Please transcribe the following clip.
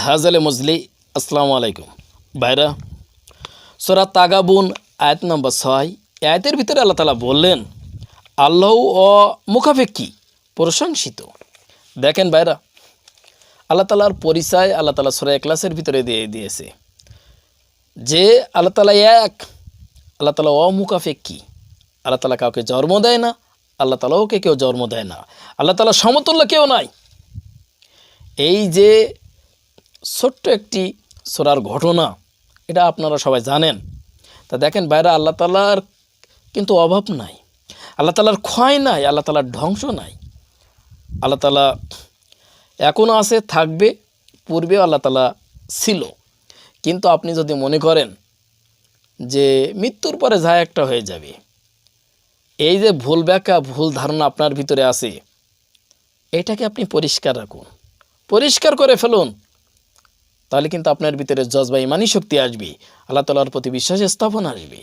হাজালে মজলি আসসালামু আলাইকুম ভাইরা। সূরা তাগাবুন আয়াত নম্বর 6 আয়াতের ভিতরে আল্লাহ তাআলা বললেন আল্লাহ ও মুখাপেক্ষী প্রশংসিত। দেখেন ভাইরা, আল্লাহ তাআলার পরিচয় আল্লাহ তাআলা সূরা ইখলাসের ভিতরে দিয়ে দিয়েছে যে আল্লাহ তাআলা এক, আল্লাহ তাআলা অমুখাপেক্ষী। আল্লাহ তাআলা কাউকে জন্ম দেয় না, আল্লাহ তাআলাও কেউ জন্ম দেয় না, আল্লাহ তাআলা সমতুল্য কেউ নাই। এই যে ছোট্ট একটি সূরার ঘটনা, এটা আপনারা সবাই জানেন। তা দেখেন ভাইরা, আল্লাহ তাআলার কিন্তু অভাব নাই, আল্লাহ তাআলার ক্ষয় নাই, আল্লাহ তাআলার ধ্বংস নাই। আল্লাহ তাআলা এখনও আছে, থাকবে, পূর্বেও আল্লাহ তাআলা ছিল। কিন্তু আপনি যদি মনে করেন যে মৃত্যুর পরে যা একটা হয়ে যাবে, এই যে ভুল ব্যাখ্যা, ভুল ধারণা আপনার ভিতরে আছে, এটাকে আপনি পরিষ্কার রাখুন, পরিষ্কার করে ফেলুন। তাহলে কিন্তু আপনার ভিতরে জজবা ইমানি শক্তি আসবে, আল্লাহ তাআলার প্রতি বিশ্বাস স্থাপন আসবে।